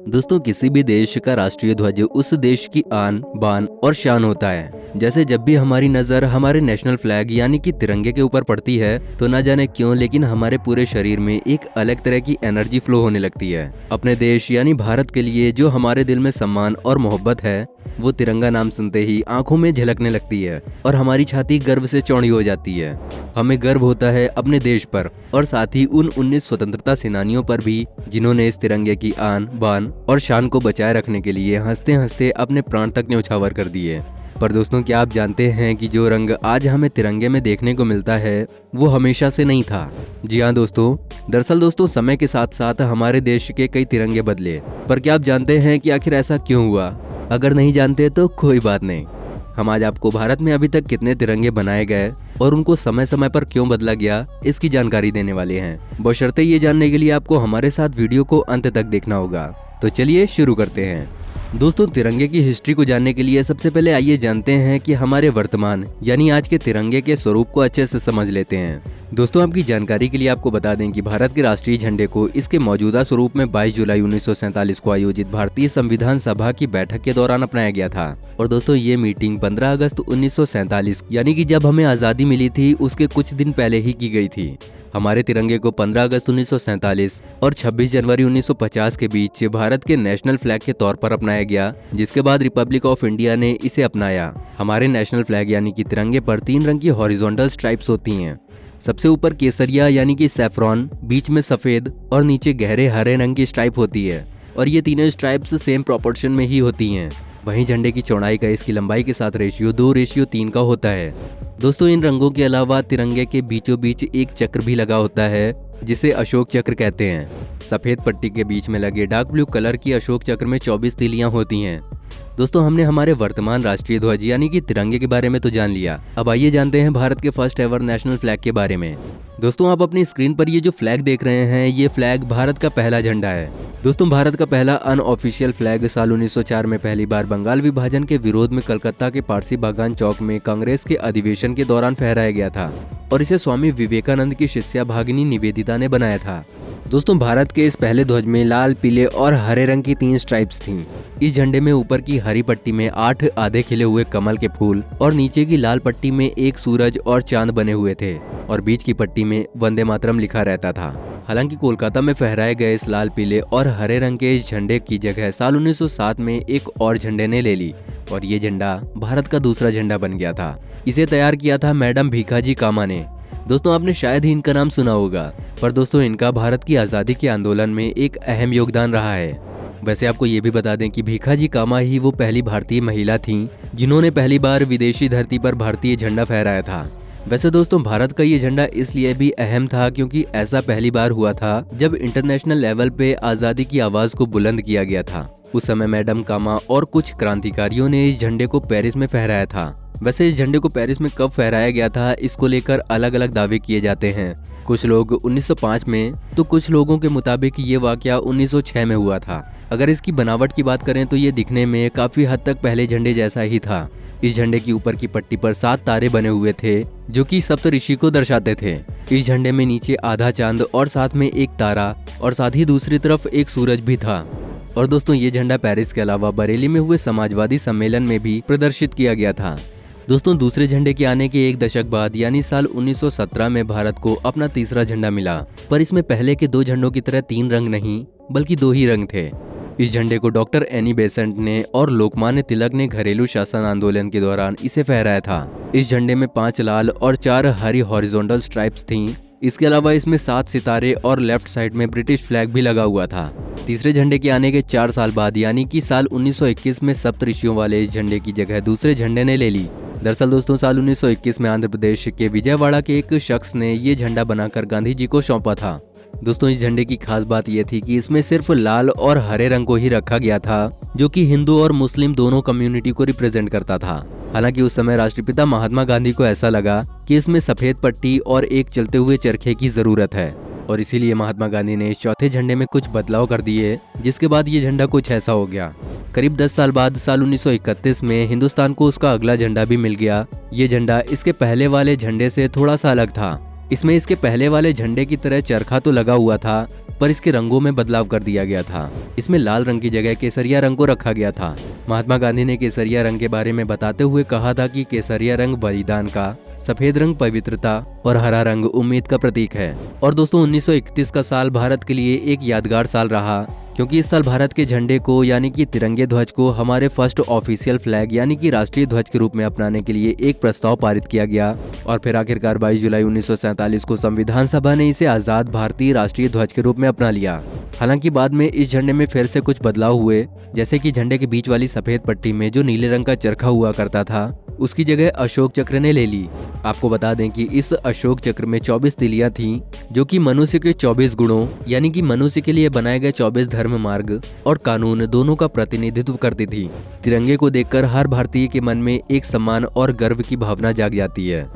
दोस्तों, किसी भी देश का राष्ट्रीय ध्वज उस देश की आन बान और शान होता है। जैसे जब भी हमारी नजर हमारे नेशनल फ्लैग यानी कि तिरंगे के ऊपर पड़ती है तो न जाने क्यों लेकिन हमारे पूरे शरीर में एक अलग तरह की एनर्जी फ्लो होने लगती है। अपने देश यानी भारत के लिए जो हमारे दिल में सम्मान और मोहब्बत है वो तिरंगा नाम सुनते ही आंखों में झलकने लगती है और हमारी छाती गर्व से चौड़ी हो जाती है। हमें गर्व होता है अपने देश पर और साथ ही उन 19 स्वतंत्रता सेनानियों पर भी जिन्होंने इस तिरंगे की आन बान और शान को बचाए रखने के लिए हंसते हंसते अपने प्राण तक न्यौछावर कर दिए। पर दोस्तों, क्या आप जानते हैं कि जो रंग आज हमें तिरंगे में देखने को मिलता है वो हमेशा से नहीं था। जी हाँ दोस्तों, दरअसल दोस्तों समय के साथ साथ हमारे देश के कई तिरंगे बदले। पर क्या आप जानते हैं कि आखिर ऐसा क्यों हुआ? अगर नहीं जानते तो कोई बात नहीं, हम आज आपको भारत में अभी तक कितने तिरंगे बनाए गए और उनको समय समय पर क्यों बदला गया इसकी जानकारी देने वाले हैं। बशर्ते ये जानने के लिए आपको हमारे साथ वीडियो को अंत तक देखना होगा। तो चलिए शुरू करते हैं। दोस्तों, तिरंगे की हिस्ट्री को जानने के लिए सबसे पहले आइए जानते हैं कि हमारे वर्तमान यानी आज के तिरंगे के स्वरूप को अच्छे से समझ लेते हैं। दोस्तों, आपकी जानकारी के लिए आपको बता दें कि भारत के राष्ट्रीय झंडे को इसके मौजूदा स्वरूप में 22 जुलाई 1947 को आयोजित भारतीय संविधान सभा की बैठक के दौरान अपनाया गया था। और दोस्तों, ये मीटिंग 15 अगस्त 1947 यानी कि जब हमें आजादी मिली थी उसके कुछ दिन पहले ही की गई थी। हमारे तिरंगे को 15 अगस्त 1947 और 26 जनवरी 1950 के बीच भारत के नेशनल फ्लैग के तौर पर अपनाया गया, जिसके बाद रिपब्लिक ऑफ इंडिया ने इसे अपनाया। हमारे नेशनल फ्लैग यानी कि तिरंगे पर 3 रंग की हॉरिजॉन्टल स्ट्राइप्स होती हैं। सबसे ऊपर केसरिया यानी कि सैफरॉन, बीच में सफेद और नीचे गहरे हरे रंग की स्ट्राइप होती है और ये तीनों स्ट्राइप्स सेम प्रोपोर्शन में ही होती हैं। वहीं झंडे की चौड़ाई का इसकी लंबाई के साथ रेशियो 2:3 का होता है। दोस्तों, इन रंगों के अलावा तिरंगे के बीचों बीच एक चक्र भी लगा होता है जिसे अशोक चक्र कहते हैं। सफेद पट्टी के बीच में लगे डार्क ब्लू कलर की अशोक चक्र में 24 तीलियां होती हैं। दोस्तों, हमने हमारे वर्तमान राष्ट्रीय ध्वज यानी कि तिरंगे के बारे में तो जान लिया। अब आइए जानते हैं भारत के फर्स्ट एवर नेशनल फ्लैग के बारे में। दोस्तों, आप अपनी स्क्रीन पर ये जो फ्लैग देख रहे हैं ये फ्लैग भारत का पहला झंडा है। दोस्तों, भारत का पहला अनऑफिशियल फ्लैग साल 1904 में पहली बार बंगाल विभाजन के विरोध में कलकत्ता के पारसी बागान चौक में कांग्रेस के अधिवेशन के दौरान फहराया गया था और इसे स्वामी विवेकानंद की शिष्या भागिनी निवेदिता ने बनाया था। दोस्तों, भारत के इस पहले ध्वज में लाल, पीले और हरे रंग की 3 स्ट्राइप्स थीं। इस झंडे में ऊपर की हरी पट्टी में 8 आधे खिले हुए कमल के फूल और नीचे की लाल पट्टी में एक सूरज और चांद बने हुए थे और बीच की पट्टी में वंदे मातरम लिखा रहता था। हालांकि कोलकाता में फहराए गए इस लाल, पीले और हरे रंग के इस झंडे की जगह साल 1907 में एक और झंडे ने ले ली और ये झंडा भारत का दूसरा झंडा बन गया था। इसे तैयार किया था मैडम भीखाजी कामा ने। दोस्तों, आपने शायद ही इनका नाम सुना होगा, पर दोस्तों इनका भारत की आज़ादी के आंदोलन में एक अहम योगदान रहा है। वैसे आपको ये भी बता दें कि भीखाजी कामा ही वो पहली भारतीय महिला थीं जिन्होंने पहली बार विदेशी धरती पर भारतीय झंडा फहराया था। वैसे दोस्तों, भारत का ये झंडा इसलिए भी अहम था क्योंकि ऐसा पहली बार हुआ था जब इंटरनेशनल लेवल पे आज़ादी की आवाज़ को बुलंद किया गया था। उस समय मैडम कामा और कुछ क्रांतिकारियों ने इस झंडे को पेरिस में फहराया था। वैसे इस झंडे को पेरिस में कब फहराया गया था इसको लेकर अलग अलग दावे किए जाते हैं। कुछ लोग 1905 में तो कुछ लोगों के मुताबिक ये वाकया 1906 में हुआ था। अगर इसकी बनावट की बात करें तो ये दिखने में काफी हद तक पहले झंडे जैसा ही था। इस झंडे की ऊपर की पट्टी पर 7 तारे बने हुए थे जो कि सप्तऋषि को दर्शाते थे। इस झंडे में नीचे आधा चांद और साथ में एक तारा और साथ ही दूसरी तरफ एक सूरज भी था। और दोस्तों, ये झंडा पेरिस के अलावा बरेली में हुए समाजवादी सम्मेलन में भी प्रदर्शित किया गया था। दोस्तों, दूसरे झंडे के आने के 1 दशक बाद यानी साल 1917 में भारत को अपना तीसरा झंडा मिला, पर इसमें पहले के 2 झंडों की तरह 3 रंग नहीं बल्कि 2 ही रंग थे। इस झंडे को डॉक्टर एनी बेसेंट ने और लोकमान्य तिलक ने घरेलू शासन आंदोलन के दौरान इसे फहराया था। इस झंडे में 5 लाल और 4 हरी हॉरिजॉन्टल स्ट्राइप्स थीं। इसके अलावा इसमें 7 सितारे और लेफ्ट साइड में ब्रिटिश फ्लैग भी लगा हुआ था। तीसरे झंडे के आने के 4 साल बाद यानी कि साल 1921 में सप्तऋषियों वाले इस झंडे की जगह दूसरे झंडे ने ले ली। दरअसल दोस्तों, साल 1921 में आंध्र प्रदेश के विजयवाड़ा के एक शख्स ने ये झंडा बनाकर गांधी जी को सौंपा था। दोस्तों, इस झंडे की खास बात यह थी कि इसमें सिर्फ लाल और हरे रंग को ही रखा गया था जो कि हिंदू और मुस्लिम दोनों कम्युनिटी को रिप्रेजेंट करता था। हालांकि उस समय राष्ट्रपिता महात्मा गांधी को ऐसा लगा कि इसमें सफेद पट्टी और एक चलते हुए चरखे की जरूरत है और इसीलिए महात्मा गांधी ने इस चौथे झंडे में कुछ बदलाव कर दिए, जिसके बाद ये झंडा कुछ ऐसा हो गया। करीब 10 साल बाद साल 1931 में हिंदुस्तान को उसका अगला झंडा भी मिल गया। ये झंडा इसके पहले वाले झंडे से थोड़ा सा अलग था। इसमें इसके पहले वाले झंडे की तरह चरखा तो लगा हुआ था, पर इसके रंगों में बदलाव कर दिया गया था। इसमें लाल रंग की जगह केसरिया रंग को रखा गया था। महात्मा गांधी ने केसरिया रंग के बारे में बताते हुए कहा था कि केसरिया रंग बलिदान का, सफेद रंग पवित्रता और हरा रंग उम्मीद का प्रतीक है। और दोस्तों 1931 का साल भारत के लिए एक यादगार साल रहा, क्योंकि इस साल भारत के झंडे को यानी कि तिरंगे ध्वज को हमारे फर्स्ट ऑफिशियल फ्लैग यानी कि राष्ट्रीय ध्वज के रूप में अपनाने के लिए एक प्रस्ताव पारित किया गया। और फिर आखिरकार 22 जुलाई 1947 को संविधान सभा ने इसे आजाद भारतीय राष्ट्रीय ध्वज के रूप में अपना लिया। हालांकि बाद में इस झंडे में फिर से कुछ बदलाव हुए, जैसे कि झंडे के बीच वाली सफेद पट्टी में जो नीले रंग का चरखा हुआ करता था उसकी जगह अशोक चक्र ने ले ली। आपको बता दें कि इस अशोक चक्र में 24 तिलियां थीं, जो कि मनुष्य के 24 गुणों यानी कि मनुष्य के लिए बनाए गए 24 धर्म मार्ग और कानून दोनों का प्रतिनिधित्व करती थी। तिरंगे को देखकर हर भारतीय के मन में एक सम्मान और गर्व की भावना जाग जाती है।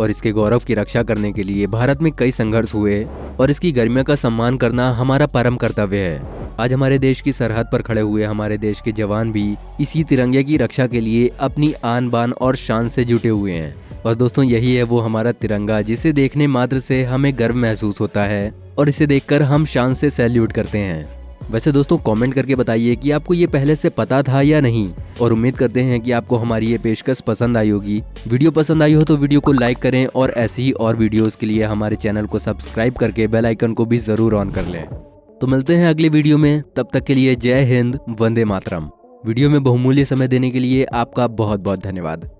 और इसके गौरव की रक्षा करने के लिए भारत में कई संघर्ष हुए और इसकी गरिमा का सम्मान करना हमारा परम कर्तव्य है। आज हमारे देश की सरहद पर खड़े हुए हमारे देश के जवान भी इसी तिरंगे की रक्षा के लिए अपनी आन बान और शान से जुटे हुए हैं। और दोस्तों यही है वो हमारा तिरंगा, जिसे देखने मात्र से हमें गर्व महसूस होता है और इसे देखकर हम शान से सैल्यूट करते हैं। वैसे दोस्तों कमेंट करके बताइए कि आपको ये पहले से पता था या नहीं, और उम्मीद करते हैं कि आपको हमारी ये पेशकश पसंद आई होगी। वीडियो पसंद आई हो तो वीडियो को लाइक करें और ऐसी ही और वीडियोस के लिए हमारे चैनल को सब्सक्राइब करके बेल आइकन को भी जरूर ऑन कर लें। तो मिलते हैं अगले वीडियो में, तब तक के लिए जय हिंद, वंदे मातरम। वीडियो में बहुमूल्य समय देने के लिए आपका बहुत बहुत धन्यवाद।